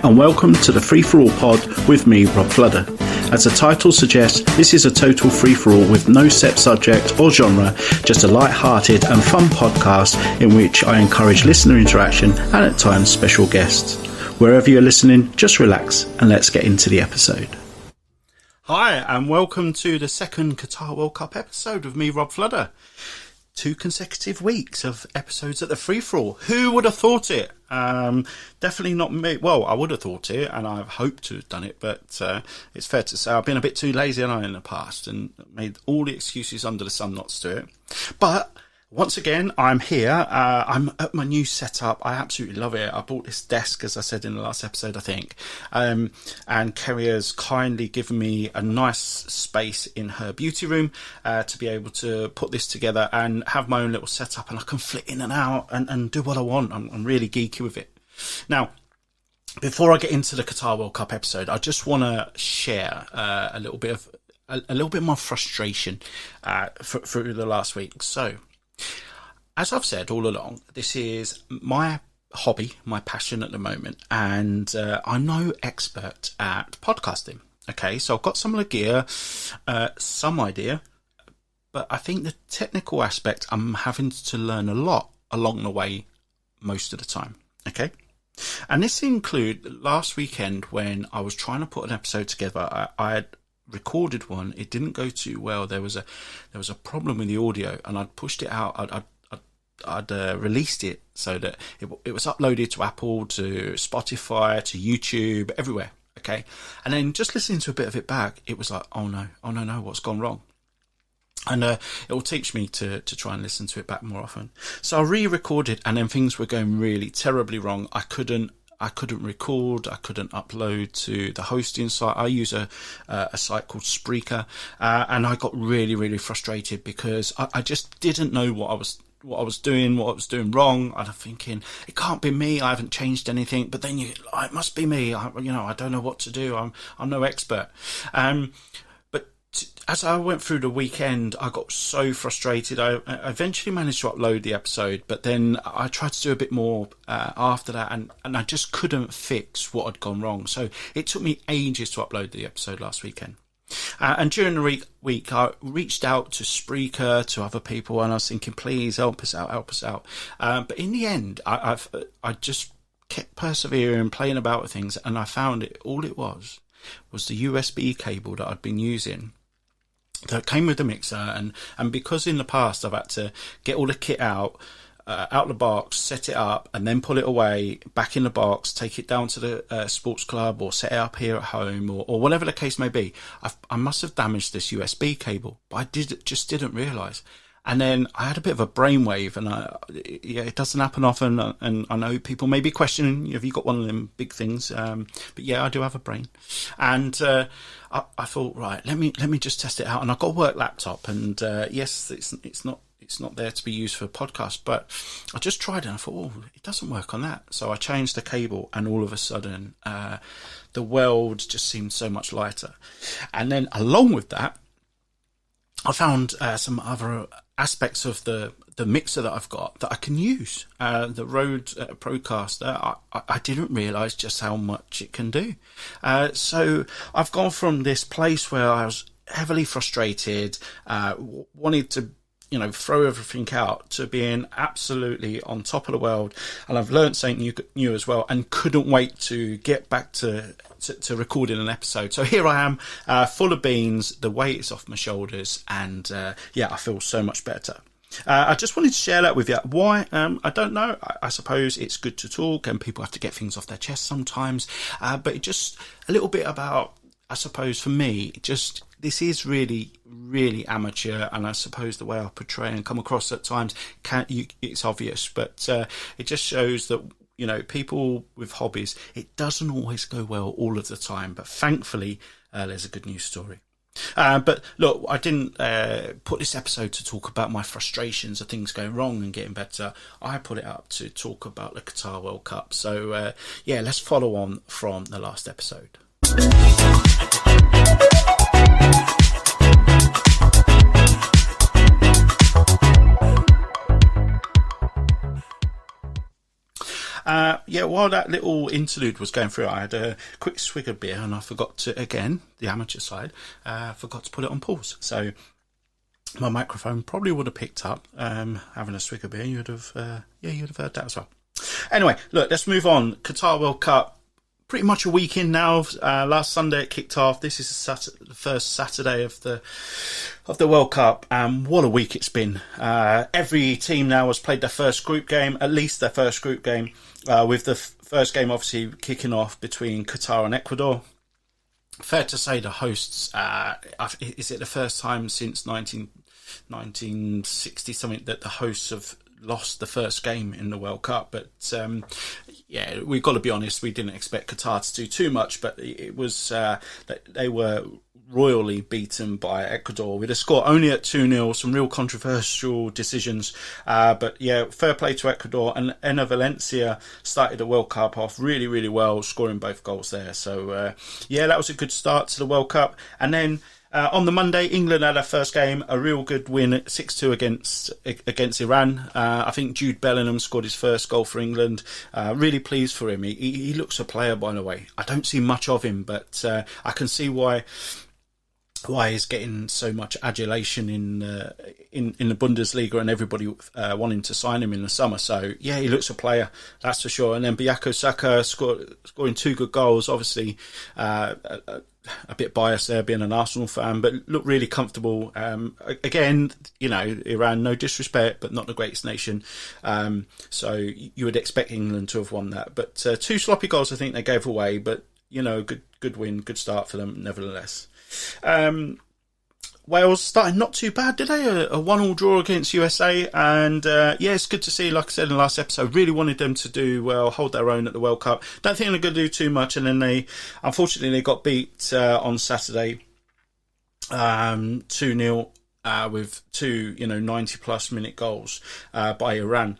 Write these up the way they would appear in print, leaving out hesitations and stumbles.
Hi and welcome to the Free For All pod with me, Rob Fludder. As the title suggests, this is a total free-for-all with no set subject or genre, just a light-hearted and fun podcast in which I encourage listener interaction and at times special guests. Wherever you're listening, just relax and let's get into the episode. Hi and welcome to the second Qatar World Cup episode of me, Rob Fludder. 2 consecutive weeks of episodes at the free-for-all. Who would have thought it? Definitely not me. Well, I would have thought it, and I've hoped to have done it, but it's fair to say I've been a bit too lazy in the past and made all the excuses under the sun not to do it. But once again, I'm here. I'm at my new setup. I absolutely love it. I bought this desk, as I said in the last episode, I think. And Kerry has kindly given me a nice space in her beauty room to be able to put this together and have my own little setup. And I can flit in and out and do what I want. I'm really geeky with it. Now, before I get into the Qatar World Cup episode, I just want to share a little bit of my frustration through the last week. So, as I've said all along, this is my hobby, my passion at the moment, and I'm no expert at podcasting. Okay, so I've got some of the gear, some idea, but I think the technical aspect I'm having to learn a lot along the way most of the time. Okay, and this include last weekend when I was trying to put an episode together. I had recorded one, it didn't go too well. There was a problem with the audio, and I'd pushed it out. I'd released it so that it was uploaded to Apple, to Spotify, to YouTube, everywhere. Okay, and then just listening to a bit of it back, it was like, oh no, what's gone wrong? And it will teach me to try and listen to it back more often. So I re-recorded, and then things were going really terribly wrong. I couldn't record, I couldn't upload to the hosting site. I use a site called Spreaker, and I got really, really frustrated because I just didn't know what I was doing wrong. I'm thinking, it can't be me, I haven't changed anything, but then it must be me. I don't know what to do. I'm no expert. As I went through the weekend, I got so frustrated. I eventually managed to upload the episode, but then I tried to do a bit more after that, and I just couldn't fix what had gone wrong. So it took me ages to upload the episode last weekend. And during the week, I reached out to Spreaker, to other people, and I was thinking, please help us out. But in the end, I just kept persevering, playing about with things, and I found all it was the USB cable that I'd been using that came with the mixer, and because in the past I've had to get all the kit out the box, set it up, and then pull it away back in the box, take it down to the sports club, or set it up here at home, or whatever the case may be. I must have damaged this USB cable, but I just didn't realise. And then I had a bit of a brainwave, and it doesn't happen often. And I know people may be questioning, have you got one of them big things? But yeah, I do have a brain. And I thought, right, let me just test it out. And I've got a work laptop, and yes, it's not there to be used for a podcast, but I just tried it and I thought, it doesn't work on that. So I changed the cable, and all of a sudden, the world just seemed so much lighter. And then along with that, I found some other aspects of the mixer that I've got that I can use. The Rode Procaster, I didn't realise just how much it can do. So I've gone from this place where I was heavily frustrated, wanted to throw everything out, to being absolutely on top of the world. And I've learned something new as well, and couldn't wait to get back to recording an episode. So here I am, full of beans, the weight is off my shoulders, and I feel so much better. I just wanted to share that with you. Why? I don't know. I suppose it's good to talk, and people have to get things off their chest sometimes. But it just a little bit about, I suppose for me, this is really, really amateur, and I suppose the way I portray and come across at times, it's obvious, but it just shows that, people with hobbies, it doesn't always go well all of the time, but thankfully there's a good news story. But look, I didn't put this episode to talk about my frustrations of things going wrong and getting better. I put it up to talk about the Qatar World Cup. So let's follow on from the last episode. while that little interlude was going through, I had a quick swig of beer, and I forgot to, again, the amateur side, forgot to put it on pause. So my microphone probably would have picked up having a swig of beer. You'd have heard that as well. Anyway, look, let's move on. Qatar World Cup. Pretty much a week in now. Last Sunday it kicked off. This is the first Saturday of the World Cup, and what a week it's been. Every team now has played their first group game, at least their first group game, with the first game obviously kicking off between Qatar and Ecuador. Fair to say the hosts, is it the first time since 1960 something that the hosts have lost the first game in the World Cup? But yeah, we've got to be honest, we didn't expect Qatar to do too much, but it was they were royally beaten by Ecuador with a score only at 2-0, some real controversial decisions, but yeah, fair play to Ecuador. And Enner Valencia started the World Cup off really, really well, scoring both goals there. So yeah, that was a good start to the World Cup. And then on the Monday, England had their first game, a real good win at 6-2 against Iran. I think Jude Bellingham scored his first goal for England. Really pleased for him. He looks a player, by the way. I don't see much of him, but I can see why he's getting so much adulation in the Bundesliga, and everybody wanting to sign him in the summer. So yeah, he looks a player, that's for sure. And then Bukayo Saka scoring 2 good goals. Obviously, a bit biased there, being an Arsenal fan, but looked really comfortable. Again, Iran, no disrespect, but not the greatest nation. So you would expect England to have won that. But 2 sloppy goals, I think they gave away. But good win, good start for them, nevertheless. Wales started not too bad, did they? A 1-1 draw against USA, and yeah, it's good to see. Like I said in the last episode, really wanted them to do well, hold their own at the World Cup. Don't think they're going to do too much, and then they got beat on Saturday 2-0 with 2 90-plus minute goals by Iran,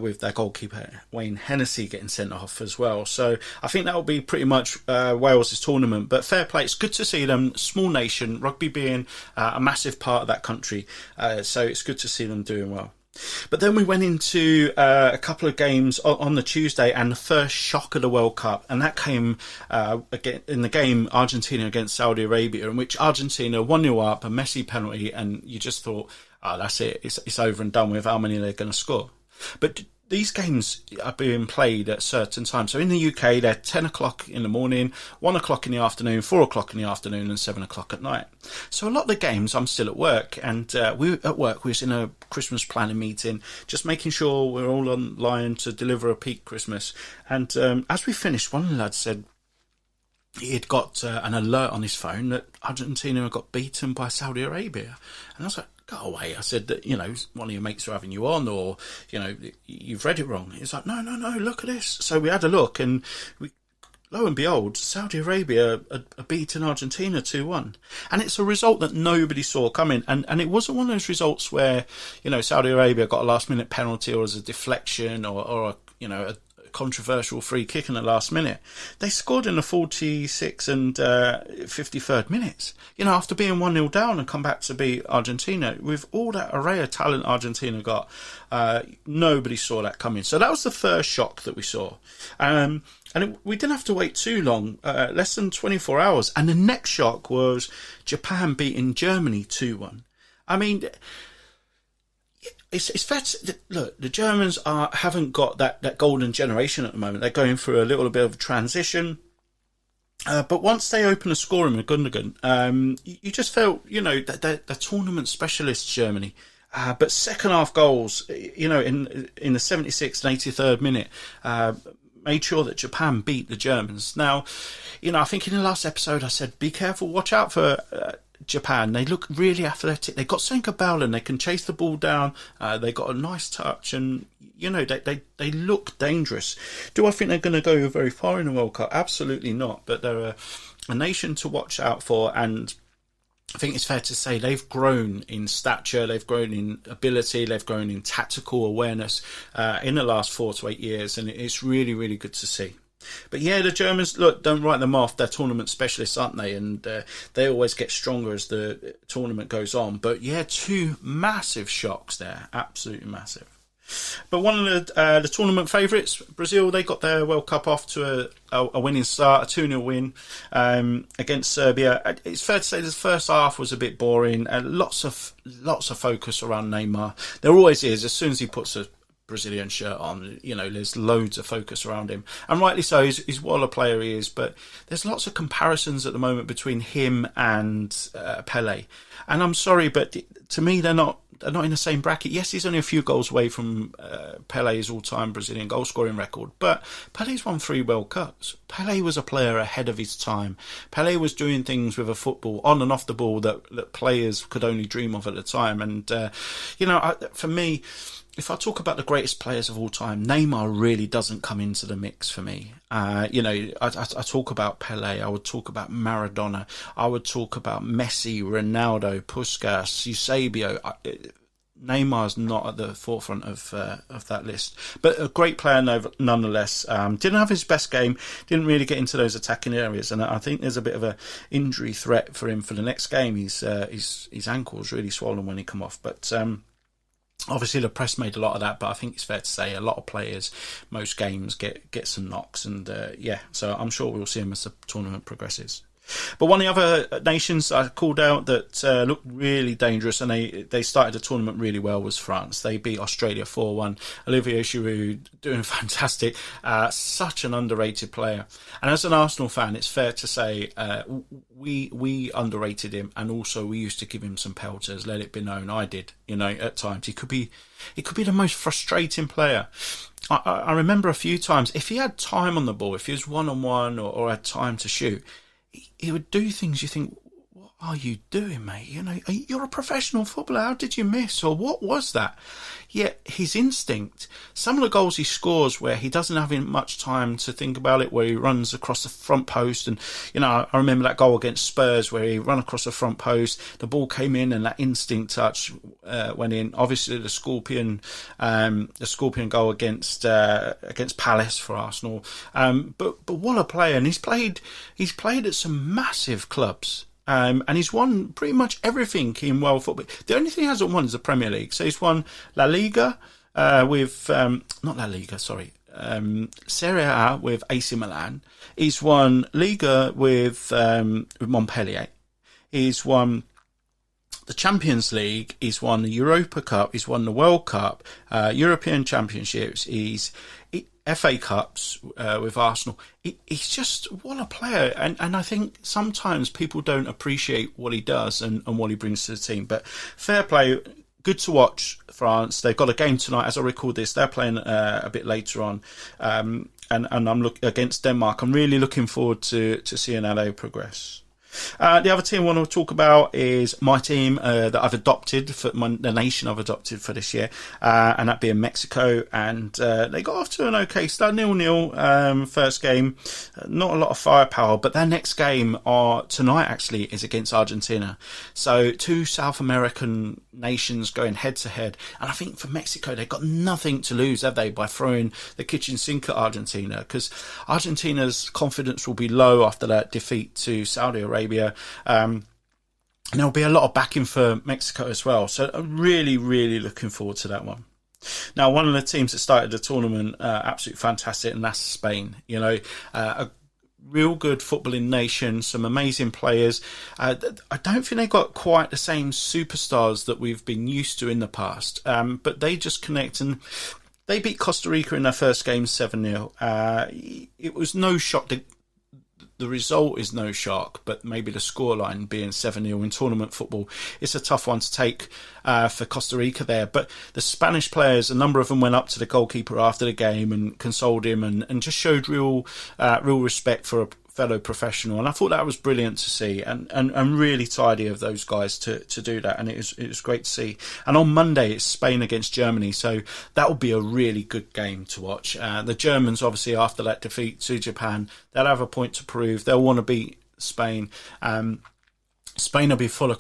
with their goalkeeper Wayne Hennessy getting sent off as well. So I think that will be pretty much Wales' tournament. But fair play, it's good to see them, small nation, rugby being a massive part of that country. So it's good to see them doing well. But then we went into a couple of games on the Tuesday, and the first shock of the World Cup, and that came again in the game Argentina against Saudi Arabia, in which Argentina 1-0 up, a Messi penalty, and you just thought, oh, that's it, it's over and done with. How many they're going to score? But these games are being played at certain times. So in the UK, they're 10 o'clock in the morning, 1 o'clock in the afternoon, 4 o'clock in the afternoon, and 7 o'clock at night. So a lot of the games, I'm still at work, and we was in a Christmas planning meeting, just making sure we're all online to deliver a peak Christmas. And as we finished, one of the lads said he'd got an alert on his phone that Argentina got beaten by Saudi Arabia. And I was like, go away. I said that, one of your mates are having you on, or, you've read it wrong. He's like, no, look at this. So we had a look, and lo and behold, Saudi Arabia are beating Argentina 2-1. And it's a result that nobody saw coming. And it wasn't one of those results where, Saudi Arabia got a last minute penalty, or as a deflection, or a controversial free kick in the last minute. They scored in the 46th and 53rd minutes. After being 1-0 down, and come back to beat Argentina with all that array of talent Argentina got. Nobody saw that coming. So that was the first shock that we saw. We didn't have to wait too long, less than 24 hours. And the next shock was Japan beating Germany 2-1. I mean, it's fair to look, the Germans haven't got that golden generation at the moment. They're going through a little bit of a transition. But once they open a scoring with Gundogan, you just felt, the tournament specialists, Germany. But second half goals, in the 76th and 83rd minute, made sure that Japan beat the Germans. Now, I think in the last episode I said, be careful, watch out for Japan. They look really athletic. They got something about them. They can chase the ball down. They got a nice touch, and they look dangerous. Do I think they're going to go very far in the World Cup? Absolutely not. But they're a nation to watch out for, and I think it's fair to say they've grown in stature, they've grown in ability, they've grown in tactical awareness in the last 4 to 8 years, and it's really, really good to see. But yeah, the Germans, look, don't write them off. They're tournament specialists, aren't they? And they always get stronger as the tournament goes on. But yeah, 2 massive shocks there. Absolutely massive. But one of the tournament favourites, Brazil, they got their World Cup off to a winning start, a 2-0 win against Serbia. It's fair to say the first half was a bit boring. Lots of focus around Neymar. There always is. As soon as he puts a Brazilian shirt on, there's loads of focus around him, and rightly so. He's what a player he is, but there's lots of comparisons at the moment between him and Pele, and I'm sorry, but to me they're not in the same bracket. Yes, he's only a few goals away from Pele's all-time Brazilian goal-scoring record, but Pele's won 3 World Cups. Pele was a player ahead of his time. Pele was doing things with a football on and off the ball that players could only dream of at the time, and for me, if I talk about the greatest players of all time, Neymar really doesn't come into the mix for me. I talk about Pele, I would talk about Maradona, I would talk about Messi, Ronaldo, Puskas, Eusebio. Neymar's not at the forefront of that list, but a great player nonetheless. Didn't have his best game, didn't really get into those attacking areas, and I think there's a bit of a injury threat for him for the next game. His ankle's really swollen when he come off, but obviously the press made a lot of that, but I think it's fair to say a lot of players, most games get some knocks, and so I'm sure we'll see him as the tournament progresses. But one of the other nations I called out that looked really dangerous, and they started the tournament really well, was France. They beat Australia 4-1. Olivier Giroud doing fantastic. Such an underrated player. And as an Arsenal fan, it's fair to say we underrated him, and also we used to give him some pelters. Let it be known, I did. At times he could be the most frustrating player. I remember a few times, if he had time on the ball, if he was one-on-one or had time to shoot, he would do things you think, what are you doing, mate? You're a professional footballer. How did you miss? Or what was that? Yet his instinct, some of the goals he scores where he doesn't have much time to think about it, where he runs across the front post, and I remember that goal against Spurs where he ran across the front post, the ball came in and that instinct touch went in. Obviously the Scorpion goal against Palace for Arsenal, but what a player. And he's played at some massive clubs. And he's won pretty much everything in world football. The only thing he hasn't won is the Premier League. So he's won La Liga Serie A with AC Milan. He's won Liga with Montpellier. He's won the Champions League. He's won the Europa Cup. He's won the World Cup, European Championships. FA Cups with Arsenal. He's just, what a player, and I think sometimes people don't appreciate what he does and what he brings to the team. But fair play, good to watch France. They've got a game tonight as I record this. They're playing a bit later on, and I'm against Denmark. I'm really looking forward to seeing how they progress. The other team I want to talk about is my team that I've adopted, the nation I've adopted for this year, and that being Mexico. And they got off to an okay start, 0-0 first game. Not a lot of firepower, but their next game tonight actually is against Argentina. So 2 South American nations going head to head, and I think for Mexico they've got nothing to lose, have they, by throwing the kitchen sink at Argentina, because Argentina's confidence will be low after that defeat to Saudi Arabia. And there'll be a lot of backing for Mexico as well. So I'm really, really looking forward to that one. Now, one of the teams that started the tournament, absolutely fantastic, and that's Spain. A real good footballing nation, some amazing players. I don't think they got quite the same superstars that we've been used to in the past, but they just connect, and they beat Costa Rica in their first game 7-0. It was no shock. The result is no shock, but maybe the scoreline being 7-0 in tournament football, it's a tough one to take for Costa Rica there. But the Spanish players, a number of them went up to the goalkeeper after the game and consoled him and just showed real respect for a fellow professional, and I thought that was brilliant to see, and really tidy of those guys to do that, and it was great to see. And on Monday it's Spain against Germany, so that will be a really good game to watch. The Germans, obviously, after that defeat to Japan, they'll have a point to prove. They'll want to beat Spain. Spain will be full of